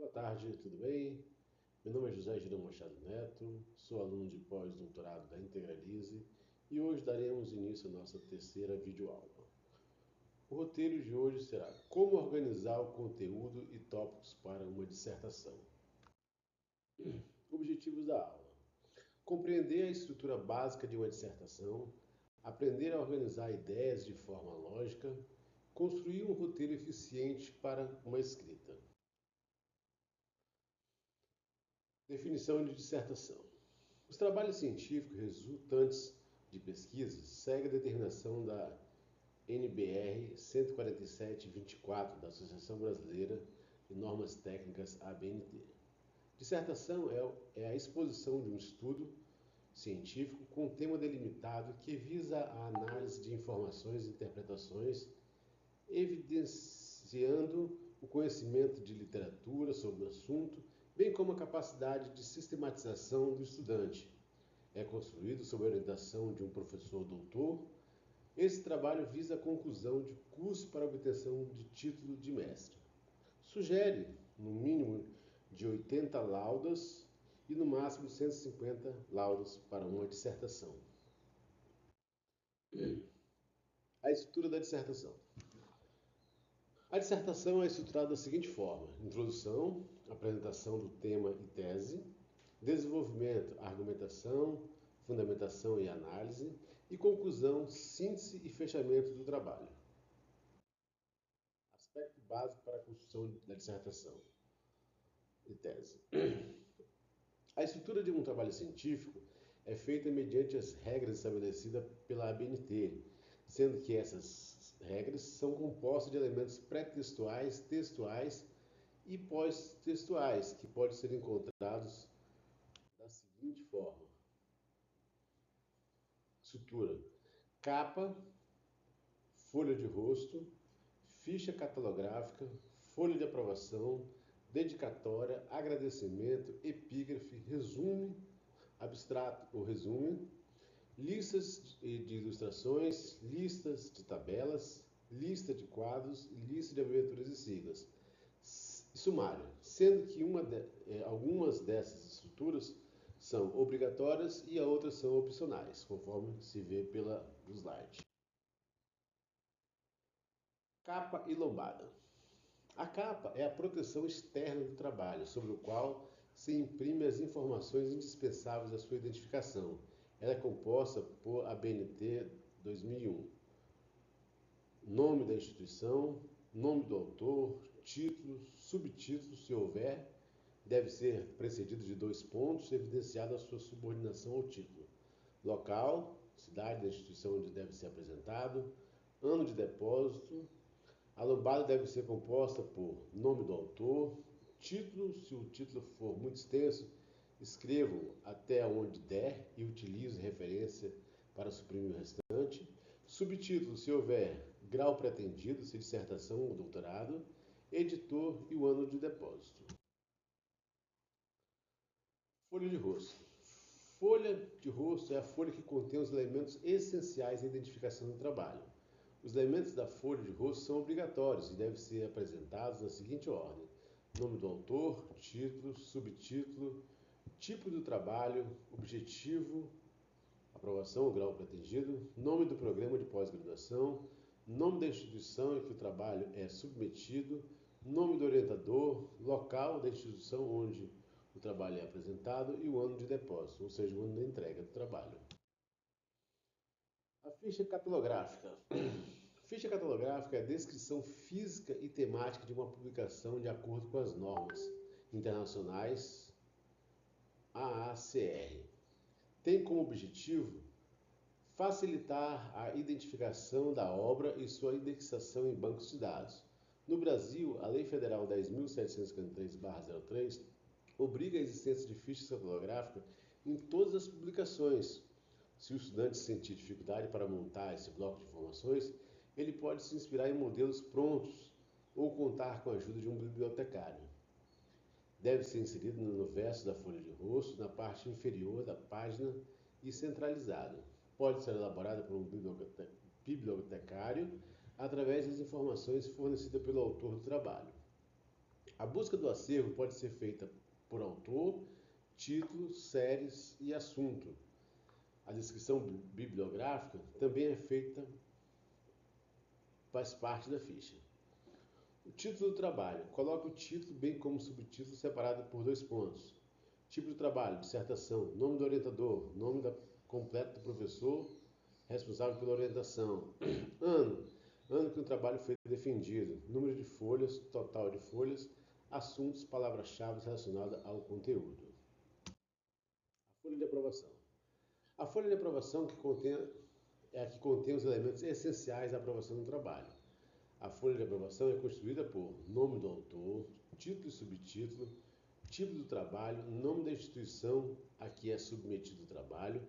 Boa tarde, tudo bem? Meu nome é José Girão Machado Neto, sou aluno de pós-doutorado da Integralize e hoje daremos início à nossa terceira videoaula. O roteiro de hoje será como organizar o conteúdo e tópicos para uma dissertação. Objetivos da aula: compreender a estrutura básica de uma dissertação, aprender a organizar ideias de forma lógica, construir um roteiro eficiente para uma escrita. Definição de dissertação. Os trabalhos científicos resultantes de pesquisas seguem a determinação da NBR 147/24 da Associação Brasileira de Normas Técnicas ABNT. Dissertação é a exposição de um estudo científico com tema delimitado que visa a análise de informações e interpretações, evidenciando o conhecimento de literatura sobre o assunto, bem como a capacidade de sistematização do estudante. É construído sob a orientação de um professor doutor. Esse trabalho visa a conclusão de curso para obtenção de título de mestre. Sugere, no mínimo, de 80 laudas e no máximo 150 laudas para uma dissertação. A estrutura da dissertação. A dissertação é estruturada da seguinte forma: introdução, apresentação do tema e tese, desenvolvimento, argumentação, fundamentação e análise, e conclusão, síntese e fechamento do trabalho. Aspecto básico para a construção da dissertação e tese. A estrutura de um trabalho científico é feita mediante as regras estabelecidas pela ABNT, sendo que essas regras são compostas de elementos pré-textuais, textuais e pós-textuais, que podem ser encontrados da seguinte forma: estrutura: capa, folha de rosto, ficha catalográfica, folha de aprovação, dedicatória, agradecimento, epígrafe, resumo, abstrato ou resumo, listas de ilustrações, listas de tabelas, lista de quadros, lista de abreviaturas e siglas. Sumário, sendo que algumas dessas estruturas são obrigatórias e as outras são opcionais, conforme se vê pelo slide. Capa e lombada. A capa é a proteção externa do trabalho, sobre o qual se imprime as informações indispensáveis à sua identificação. Ela é composta por ABNT 2001. Nome da instituição, nome do autor, títulos, subtítulos, se houver, deve ser precedido de 2 pontos, evidenciada a sua subordinação ao título. Local, cidade da instituição onde deve ser apresentado, ano de depósito. A lombada deve ser composta por nome do autor, título, se o título for muito extenso, escrevo até onde der e utilizo referência para suprimir o restante. Subtítulo, se houver, grau pretendido, se dissertação ou doutorado, editor e o ano de depósito. Folha de rosto. Folha de rosto é a folha que contém os elementos essenciais da identificação do trabalho. Os elementos da folha de rosto são obrigatórios e devem ser apresentados na seguinte ordem: nome do autor, título, subtítulo, tipo do trabalho, objetivo, aprovação ou grau pretendido, nome do programa de pós-graduação, nome da instituição em que o trabalho é submetido, nome do orientador, local da instituição onde o trabalho é apresentado e o ano de depósito, ou seja, o ano da entrega do trabalho. A ficha catalográfica. Ficha catalográfica é a descrição física e temática de uma publicação de acordo com as normas internacionais AACR. Tem como objetivo facilitar a identificação da obra e sua indexação em bancos de dados. No Brasil, a Lei Federal 10.753/03 obriga a existência de fichas catalográficas em todas as publicações. Se o estudante sentir dificuldade para montar esse bloco de informações, ele pode se inspirar em modelos prontos ou contar com a ajuda de um bibliotecário. Deve ser inserido no verso da folha de rosto, na parte inferior da página e centralizado. Pode ser elaborada por um bibliotecário através das informações fornecidas pelo autor do trabalho. A busca do acervo pode ser feita por autor, título, séries e assunto. A descrição bibliográfica também é feita, faz parte da ficha. O título do trabalho. Coloque o título bem como subtítulo separado por 2 pontos. Tipo de trabalho, dissertação, nome do orientador, nome completo do professor responsável pela orientação, ano que o trabalho foi defendido, número de folhas, total de folhas, assuntos, palavras-chave relacionadas ao conteúdo. A folha de aprovação. A folha de aprovação é a que contém os elementos essenciais da aprovação do trabalho. A folha de aprovação é constituída por nome do autor, título e subtítulo, tipo do trabalho, nome da instituição a que é submetido o trabalho,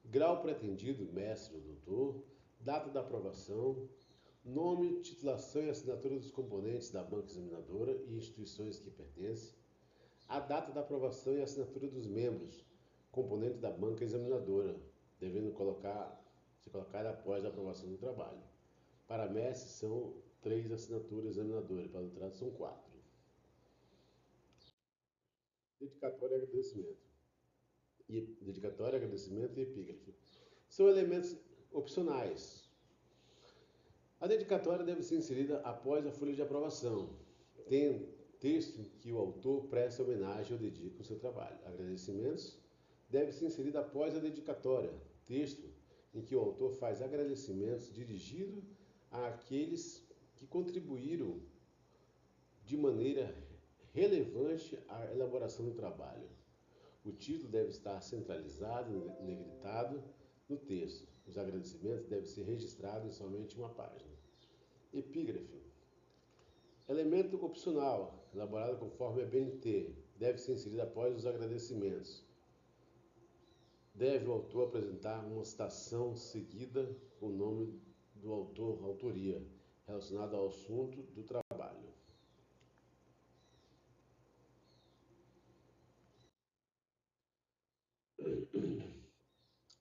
grau pretendido, mestre ou doutor, data da aprovação, nome, titulação e assinatura dos componentes da banca examinadora e instituições que pertencem, a data da aprovação e assinatura dos membros, componentes da banca examinadora, devendo ser colocada após a aprovação do trabalho. Para mestre são 3 assinaturas examinadoras, para doutorado são 4. Dedicatória e agradecimento. Dedicatória, agradecimento e epígrafe. São elementos opcionais. A dedicatória deve ser inserida após a folha de aprovação. Tem texto em que o autor presta homenagem ou dedica o seu trabalho. Agradecimentos deve ser inserida após a dedicatória. Texto em que o autor faz agradecimentos dirigidos àqueles que contribuíram de maneira relevante à elaboração do trabalho. O título deve estar centralizado e negritado no texto. Os agradecimentos devem ser registrados em somente uma página. Epígrafe. Elemento opcional, elaborado conforme a BNT, deve ser inserido após os agradecimentos. Deve o autor apresentar uma citação seguida com o nome do autor, autoria, relacionado ao assunto do trabalho.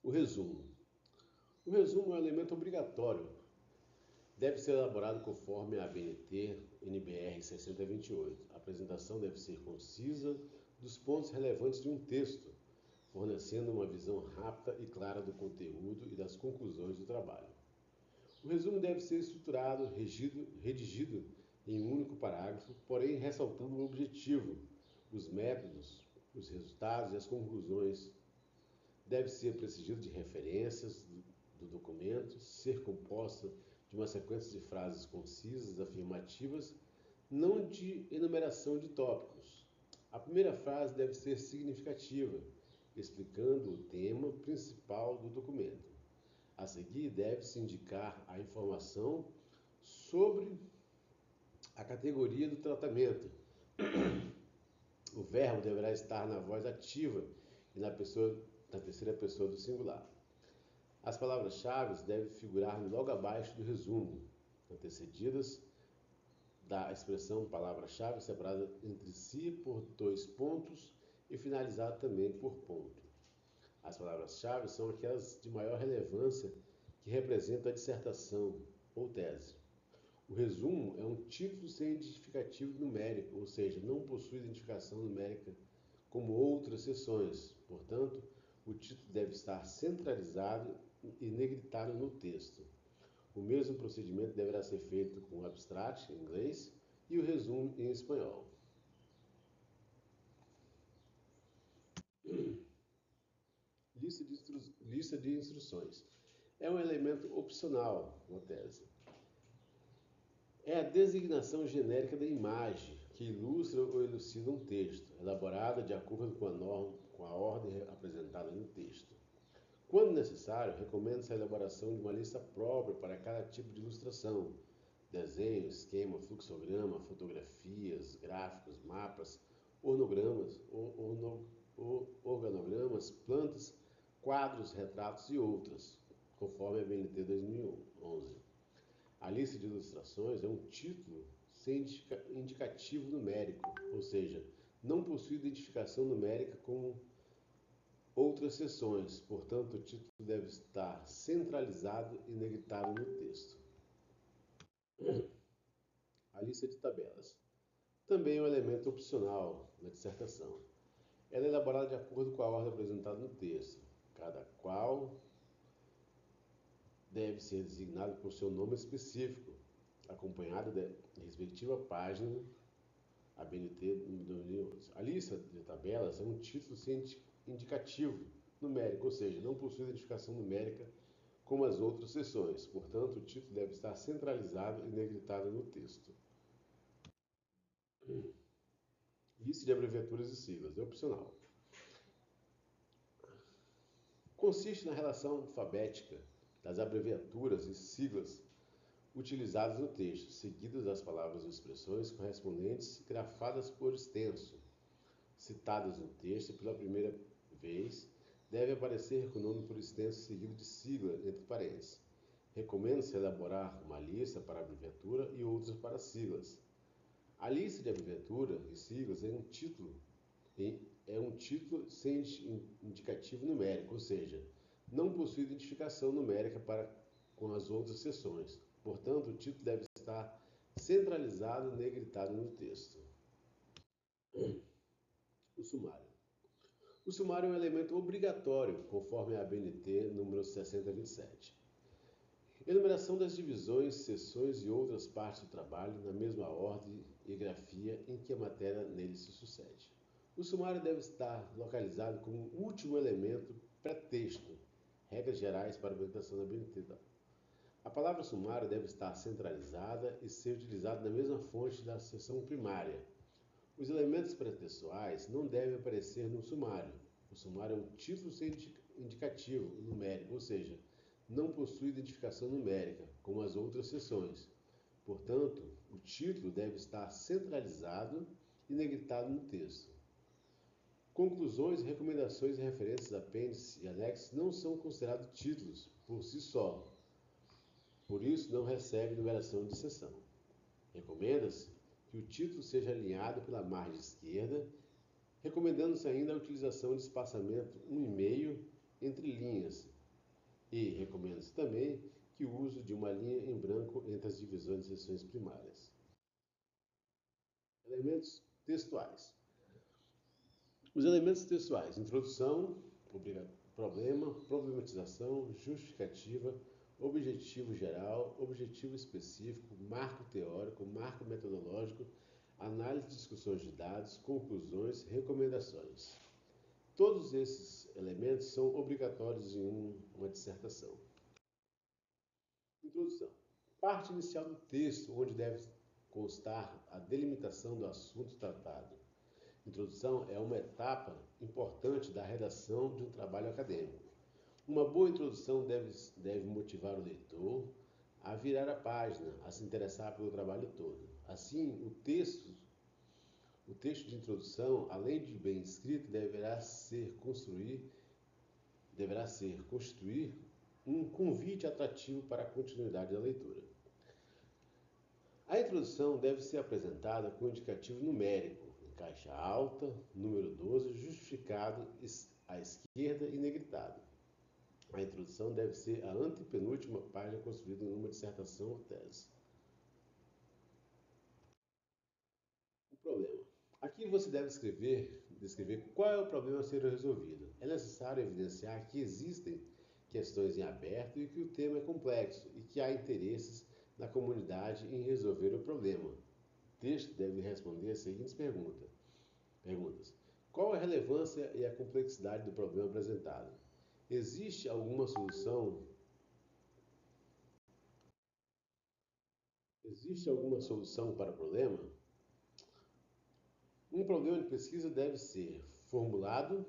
O resumo. O resumo é um elemento obrigatório. Deve ser elaborado conforme a ABNT NBR 6028. A apresentação deve ser concisa dos pontos relevantes de um texto, fornecendo uma visão rápida e clara do conteúdo e das conclusões do trabalho. O resumo deve ser estruturado, redigido em um único parágrafo, porém ressaltando o objetivo, os métodos, os resultados e as conclusões. Deve ser preciso de referências do documento, ser composta de uma sequência de frases concisas, afirmativas, não de enumeração de tópicos. A primeira frase deve ser significativa, explicando o tema principal do documento. A seguir, deve-se indicar a informação sobre a categoria do tratamento. O verbo deverá estar na voz ativa e na terceira pessoa do singular. As palavras-chave devem figurar logo abaixo do resumo, antecedidas da expressão palavra-chave separada entre si por 2 pontos e finalizada também por ponto. As palavras-chave são aquelas de maior relevância que representam a dissertação ou tese. O resumo é um título sem identificativo numérico, ou seja, não possui identificação numérica como outras seções. Portanto, o título deve estar centralizado e negritado no texto. O mesmo procedimento deverá ser feito com o abstract em inglês e o resumo em espanhol. Lista de instruções. É um elemento opcional na tese. É a designação genérica da imagem que ilustra ou elucida um texto, elaborada de acordo com a ordem apresentada no texto. Quando necessário, recomenda-se a elaboração de uma lista própria para cada tipo de ilustração: desenho, esquema, fluxograma, fotografias, gráficos, mapas, organogramas, plantas, quadros, retratos e outras, conforme a BNT 2011. A lista de ilustrações é um título sem indicativo numérico, ou seja, não possui identificação numérica como outras seções, portanto, o título deve estar centralizado e negritado no texto. A lista de tabelas. também é um elemento opcional na dissertação. Ela é elaborada de acordo com a ordem apresentada no texto, cada qual deve ser designado por seu nome específico, acompanhado da respectiva página ABNT número 2011. A lista de tabelas é um título sem indicativo numérico, ou seja, não possui identificação numérica como as outras seções. Portanto, o título deve estar centralizado e negritado no texto. Lista de abreviaturas e siglas é opcional. Consiste na relação alfabética das abreviaturas e siglas utilizadas no texto, seguidas das palavras ou expressões correspondentes grafadas por extenso, citadas no texto pela primeira vez, deve aparecer com o nome por extenso seguido de sigla entre parênteses. Recomenda-se elaborar uma lista para abreviatura e outras para siglas. A lista de abreviatura e siglas é um título sem indicativo numérico, ou seja, não possui identificação numérica com as outras seções. Portanto, o título deve estar centralizado e negritado no texto. O sumário. O sumário é um elemento obrigatório, conforme a ABNT número 6027. Enumeração das divisões, seções e outras partes do trabalho na mesma ordem e grafia em que a matéria nele se sucede. O sumário deve estar localizado como último elemento pré-texto, regras gerais para a apresentação da ABNT. A palavra sumário deve estar centralizada e ser utilizada na mesma fonte da seção primária. Os elementos pré-textuais não devem aparecer no sumário. O sumário é um título sem indicativo numérico, ou seja, não possui identificação numérica, como as outras seções. Portanto, o título deve estar centralizado e negritado no texto. Conclusões, recomendações e referências, apêndices e anexos não são considerados títulos por si só. Por isso, não recebe numeração de seção. Recomenda-se que o título seja alinhado pela margem esquerda, recomendando-se ainda a utilização de espaçamento 1,5 entre linhas, e recomenda-se também que o uso de uma linha em branco entre as divisões de seções primárias. Elementos textuais. Os elementos textuais: introdução, problema, problematização, justificativa, objetivo geral, objetivo específico, marco teórico, marco metodológico, análise de discussões de dados, conclusões, recomendações. Todos esses elementos são obrigatórios em uma dissertação. Introdução. Parte inicial do texto, onde deve constar a delimitação do assunto tratado. Introdução é uma etapa importante da redação de um trabalho acadêmico. Uma boa introdução deve motivar o leitor a virar a página, a se interessar pelo trabalho todo. Assim, o texto de introdução, além de bem escrito, deverá constituir um convite atrativo para a continuidade da leitura. A introdução deve ser apresentada com indicativo numérico, em caixa alta, número 12, justificado à esquerda e negritado. A introdução deve ser a antepenúltima página construída em uma dissertação ou tese. O problema. Aqui você deve descrever qual é o problema a ser resolvido. É necessário evidenciar que existem questões em aberto e que o tema é complexo e que há interesses da comunidade em resolver o problema. O texto deve responder as seguintes perguntas. Qual a relevância e a complexidade do problema apresentado? Existe alguma solução? Existe alguma solução para o problema? Um problema de pesquisa deve ser formulado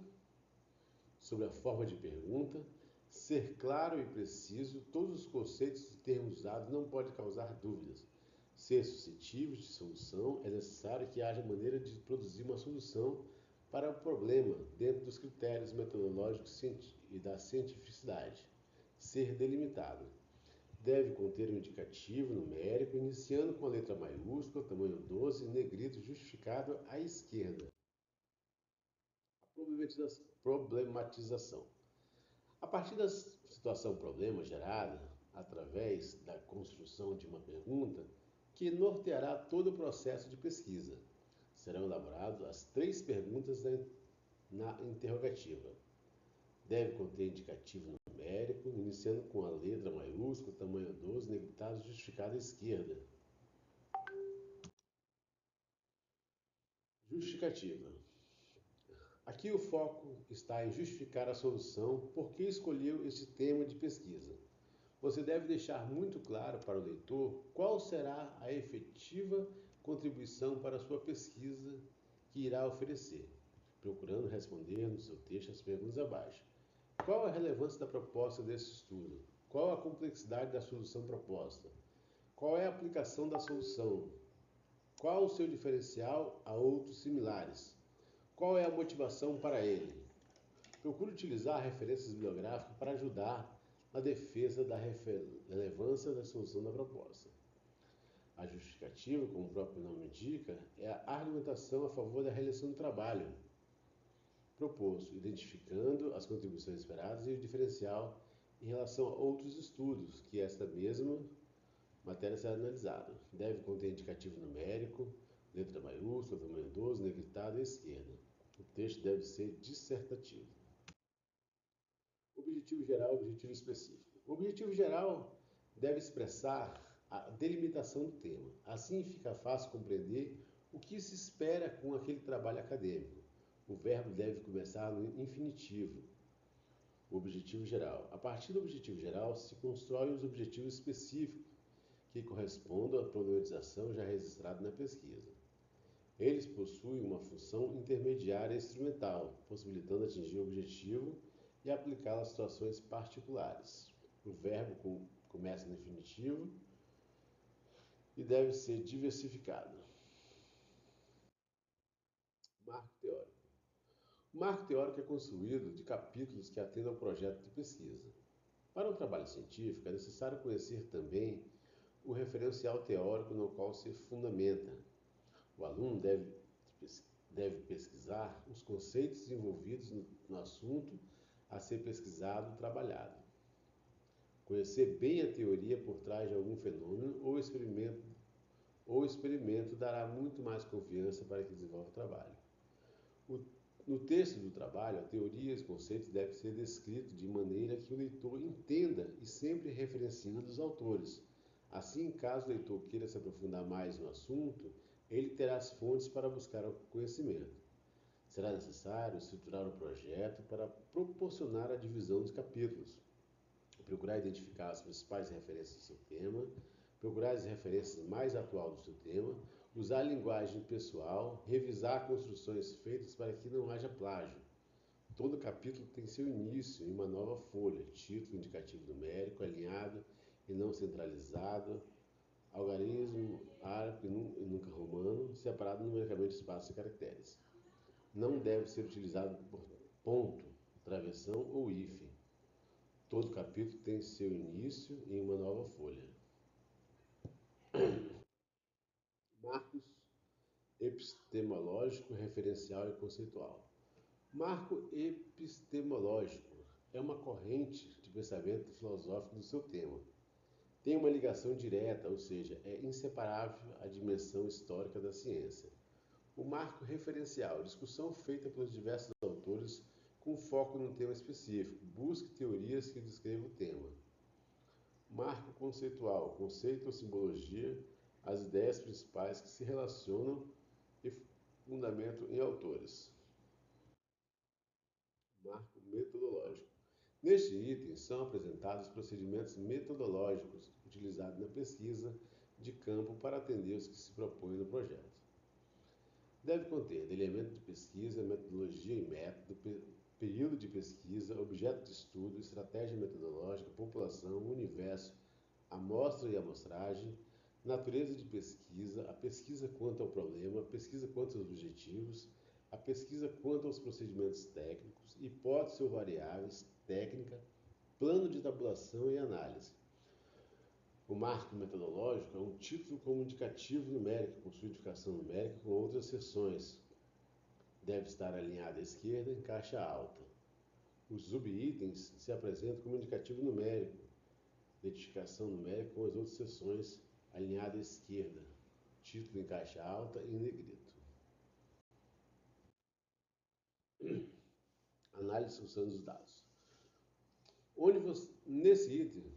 sob a forma de pergunta, ser claro e preciso, todos os conceitos e termos usados não podem causar dúvidas. Ser suscetível de solução, é necessário que haja maneira de produzir uma solução para o problema dentro dos critérios metodológicos e da cientificidade. Ser delimitado. Deve conter um indicativo numérico, iniciando com a letra maiúscula, tamanho 12, negrito, justificado à esquerda. A problematização. A partir da situação problema gerada, através da construção de uma pergunta, que norteará todo o processo de pesquisa. Serão elaboradas as 3 perguntas na interrogativa. Deve conter indicativo numérico, iniciando com a letra maiúscula, tamanho 12, negritado, justificado à esquerda. Justificativa. Aqui o foco está em justificar a solução, por que escolheu este tema de pesquisa. Você deve deixar muito claro para o leitor qual será a efetiva contribuição para a sua pesquisa que irá oferecer, procurando responder no seu texto as perguntas abaixo. Qual a relevância da proposta desse estudo? Qual a complexidade da solução proposta? Qual é a aplicação da solução? Qual o seu diferencial a outros similares? Qual é a motivação para ele? Procure utilizar referências bibliográficas para ajudar na defesa da relevância da solução da proposta. A justificativa, como o próprio nome indica, é a argumentação a favor da realização do trabalho proposto, identificando as contribuições esperadas e o diferencial em relação a outros estudos que esta mesma matéria será analisada. Deve conter indicativo numérico, letra maiúscula, tamanho 12, negritado à esquerda. O texto deve ser dissertativo. Objetivo geral e objetivo específico. O objetivo geral deve expressar a delimitação do tema. Assim fica fácil compreender o que se espera com aquele trabalho acadêmico. O verbo deve começar no infinitivo. O objetivo geral. A partir do objetivo geral se constroem os objetivos específicos, que correspondem à problematização já registrada na pesquisa. Eles possuem uma função intermediária instrumental, possibilitando atingir o objetivo e aplicá-lo a situações particulares. O verbo começa no infinitivo e deve ser diversificado. Marco teórico. O marco teórico é construído de capítulos que atendem ao projeto de pesquisa. Para um trabalho científico, é necessário conhecer também o referencial teórico no qual se fundamenta. O aluno deve pesquisar os conceitos envolvidos no assunto a ser pesquisado e trabalhado. Conhecer bem a teoria por trás de algum fenômeno ou experimento dará muito mais confiança para que desenvolva o trabalho. No texto do trabalho, a teoria e os conceitos devem ser descritos de maneira que o leitor entenda e sempre referenciando os autores. Assim, caso o leitor queira se aprofundar mais no assunto, ele terá as fontes para buscar o conhecimento. Será necessário estruturar o projeto para proporcionar a divisão dos capítulos, procurar identificar as principais referências do seu tema, procurar as referências mais atuais do seu tema, usar a linguagem pessoal, revisar construções feitas para que não haja plágio. Todo capítulo tem seu início em uma nova folha, título, indicativo numérico, alinhado e não centralizado, algarismo árabe e nunca romano, separado numericamente de espaços e caracteres. Não deve ser utilizado por ponto, travessão ou hífen. Todo capítulo tem seu início em uma nova folha. Marcos epistemológico, referencial e conceitual. Marco epistemológico é uma corrente de pensamento filosófico do seu tema. Tem uma ligação direta, ou seja, é inseparável à dimensão histórica da ciência. O marco referencial, discussão feita pelos diversos autores com foco num tema específico, busque teorias que descrevam o tema. Marco conceitual, conceito ou simbologia, as ideias principais que se relacionam e fundamento em autores. Marco metodológico. Neste item são apresentados os procedimentos metodológicos utilizados na pesquisa de campo para atender os que se propõem no projeto. Deve conter elemento de pesquisa, metodologia e método, período de pesquisa, objeto de estudo, estratégia metodológica, população, universo, amostra e amostragem, natureza de pesquisa, a pesquisa quanto ao problema, a pesquisa quanto aos objetivos, a pesquisa quanto aos procedimentos técnicos, hipóteses ou variáveis, técnica, plano de tabulação e análise. O marco metodológico é um título como indicativo numérico, com sua indicação numérica com outras seções. Deve estar alinhado à esquerda em caixa alta. Os subitens se apresentam como indicativo numérico, identificação numérica com as outras seções alinhada à esquerda, título em caixa alta e em negrito. análise e discussão dos dados. Nesse item,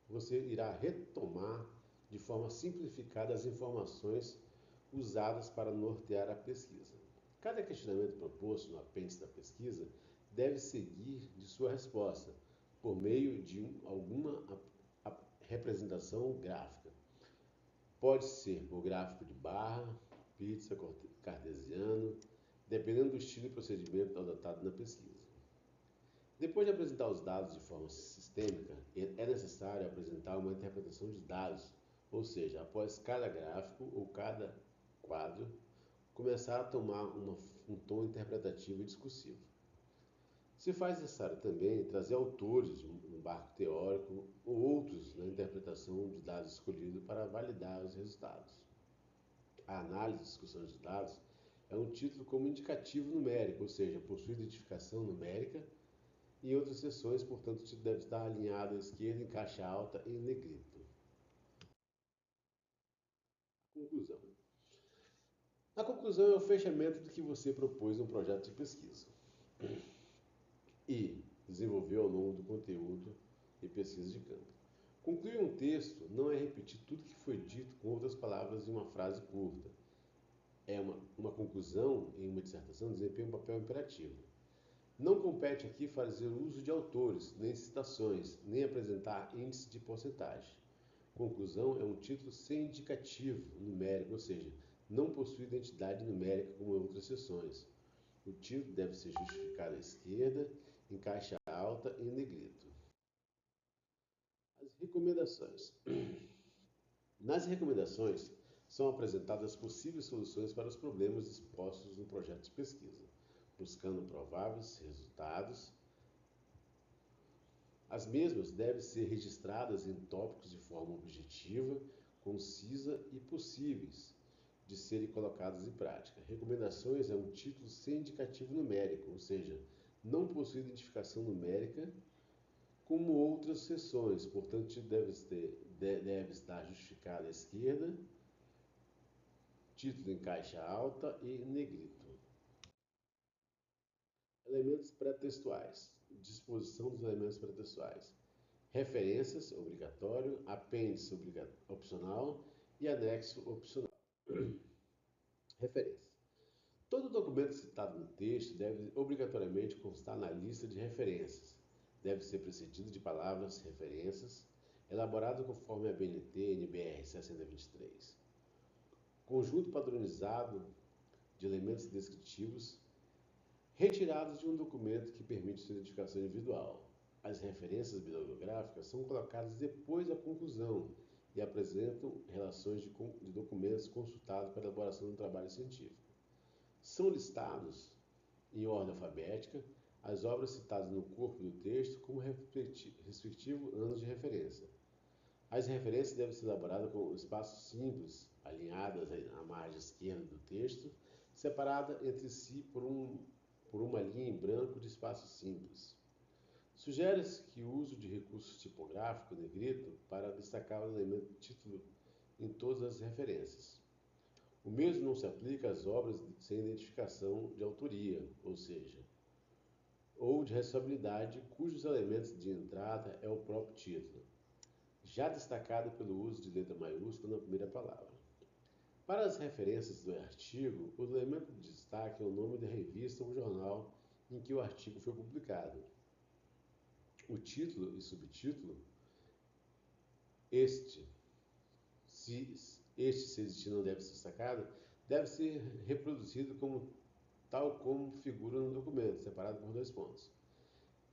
você irá retomar de forma simplificada as informações usadas para nortear a pesquisa. Cada questionamento proposto no apêndice da pesquisa deve seguir de sua resposta, por meio de alguma representação gráfica. Pode ser por gráfico de barra, pizza, cartesiano, dependendo do estilo e procedimento adotado na pesquisa. Depois de apresentar os dados de forma sistêmica, é necessário apresentar uma interpretação de dados, ou seja, após cada gráfico ou cada quadro, começar a tomar um tom interpretativo e discursivo. Se faz necessário também trazer autores no marco teórico ou outros na interpretação de dados escolhidos para validar os resultados. A análise e discussão de dados é um título como indicativo numérico, ou seja, possui identificação numérica, e em outras seções, portanto, o título deve estar alinhado à esquerda em caixa alta e em negrito. Conclusão. A conclusão é o fechamento do que você propôs no projeto de pesquisa e desenvolveu ao longo do conteúdo e pesquisa de campo. Concluir um texto não é repetir tudo que foi dito com outras palavras em uma frase curta. Uma conclusão em uma dissertação desempenha um papel imperativo. Não compete aqui fazer uso de autores, nem citações, nem apresentar índice de porcentagem. Conclusão é um título sem indicativo numérico, ou seja, não possui identidade numérica como em outras seções. O título deve ser justificado à esquerda, em caixa alta e em negrito. As recomendações. Nas recomendações, são apresentadas possíveis soluções para os problemas expostos no projeto de pesquisa, buscando prováveis resultados. As mesmas devem ser registradas em tópicos de forma objetiva, concisa e possíveis de serem colocadas em prática. Recomendações é um título sem indicativo numérico, ou seja, não possui identificação numérica como outras seções, portanto, deve estar justificado à esquerda, título em caixa alta e negrito. Elementos pré-textuais. Disposição dos elementos pré-textuais. Referências, obrigatório, apêndice opcional e anexo opcional. Referências. Todo documento citado no texto deve obrigatoriamente constar na lista de referências. Deve ser precedido de palavras referências, elaborado conforme a BNT NBR 6023. Conjunto padronizado de elementos descritivos retirados de um documento que permite sua identificação individual. As referências bibliográficas são colocadas depois da conclusão e apresentam relações de documentos consultados para a elaboração do trabalho científico. São listados, em ordem alfabética, as obras citadas no corpo do texto com o respectivo ano de referência. As referências devem ser elaboradas com espaços simples, alinhadas à margem esquerda do texto, separada entre si por uma linha em branco de espaço simples. Sugere-se que o uso de recursos tipográfico negrito para destacar o elemento título em todas as referências. O mesmo não se aplica às obras sem identificação de autoria, ou seja, ou de responsabilidade, cujos elementos de entrada é o próprio título, já destacado pelo uso de letra maiúscula na primeira palavra. Para as referências do artigo, o elemento de destaque é o nome da revista ou jornal em que o artigo foi publicado. O título e subtítulo, se existir não deve ser destacado, deve ser reproduzido tal como figura no documento, separado por 2 pontos.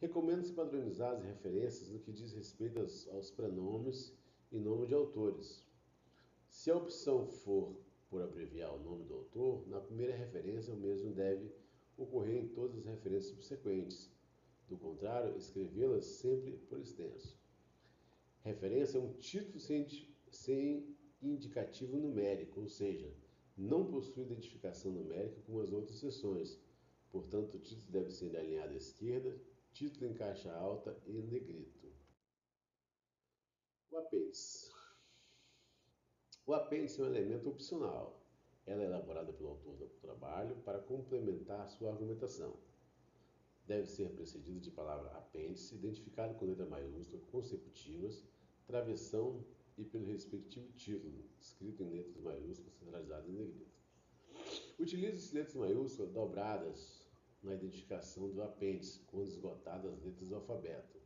Recomenda-se padronizar as referências no que diz respeito aos pronomes e nome de autores. Se a opção for por abreviar o nome do autor, na primeira referência o mesmo deve ocorrer em todas as referências subsequentes. Do contrário, escrevê-las sempre por extenso. Referência é um título sem indicativo numérico, ou seja, não possui identificação numérica como as outras seções. Portanto, o título deve ser alinhado à esquerda, título em caixa alta e negrito. O apêndice. O apêndice é um elemento opcional. Ela é elaborada pelo autor do trabalho para complementar sua argumentação. deve ser precedido de palavra apêndice, identificado com letra maiúscula, consecutivas, travessão e pelo respectivo título, escrito em letras maiúsculas, centralizado em negrita. Utilize-se letras maiúsculas dobradas na identificação do apêndice, quando esgotadas as letras do alfabeto.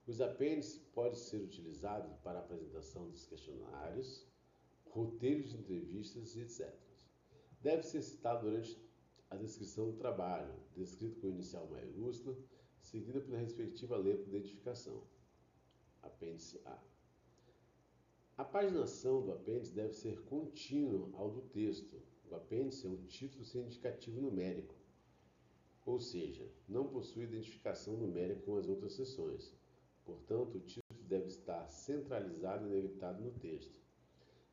Os apêndices podem ser utilizados para a apresentação dos questionários, roteiros de entrevistas, etc. Deve ser citado durante a descrição do trabalho, descrito com inicial maiúscula, seguida pela respectiva letra de identificação. Apêndice A. A paginação do apêndice deve ser contínua ao do texto. O apêndice é um título sem indicativo numérico, ou seja, não possui identificação numérica com as outras seções. Portanto, o título deve estar centralizado e negritado no texto.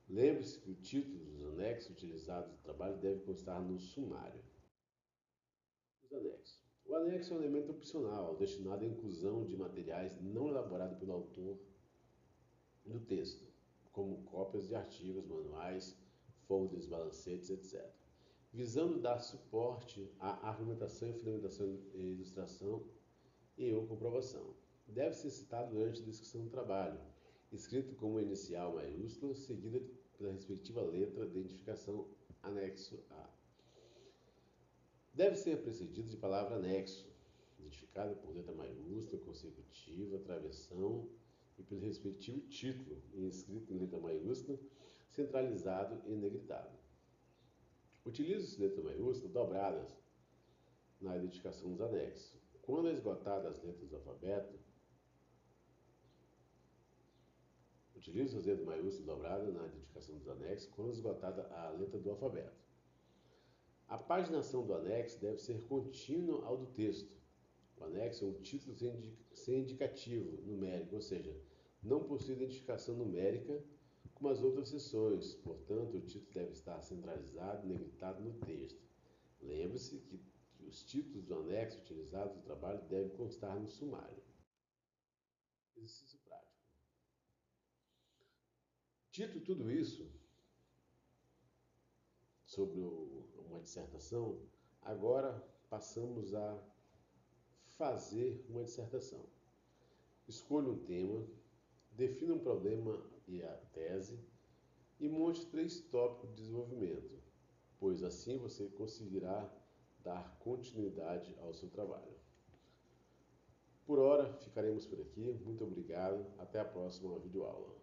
Lembre-se que o título dos anexos utilizados no trabalho deve constar no sumário. Os anexos. O anexo é um elemento opcional, destinado à inclusão de materiais não elaborados pelo autor do texto, como cópias de artigos, manuais, folders, balancetes, etc., visando dar suporte à argumentação e fundamentação e ilustração e/ou comprovação. Deve ser citado durante a descrição do trabalho, escrito com uma inicial maiúscula, seguida pela respectiva letra de identificação, anexo A. Deve ser precedido de palavra anexo, identificada por letra maiúscula, consecutiva, travessão e pelo respectivo título, escrito em letra maiúscula, centralizado e negritado. Utilize-se letras maiúsculas dobradas na identificação dos anexos. Quando esgotadas as letras do alfabeto, utilize as letras maiúsculas dobradas na identificação dos anexos quando esgotada a letra do alfabeto. A paginação do anexo deve ser contínua ao do texto. O anexo é um título sem indicativo numérico, ou seja, não possui identificação numérica como as outras seções, portanto, o título deve estar centralizado e negritado no texto. Lembre-se que os títulos do anexo utilizados no trabalho devem constar no sumário. Exercício prático. Dito tudo isso sobre uma dissertação, agora passamos a fazer uma dissertação. Escolha um tema, defina um problema e a tese e monte 3 tópicos de desenvolvimento, pois assim você conseguirá dar continuidade ao seu trabalho. Por hora, ficaremos por aqui. Muito obrigado. Até a próxima videoaula.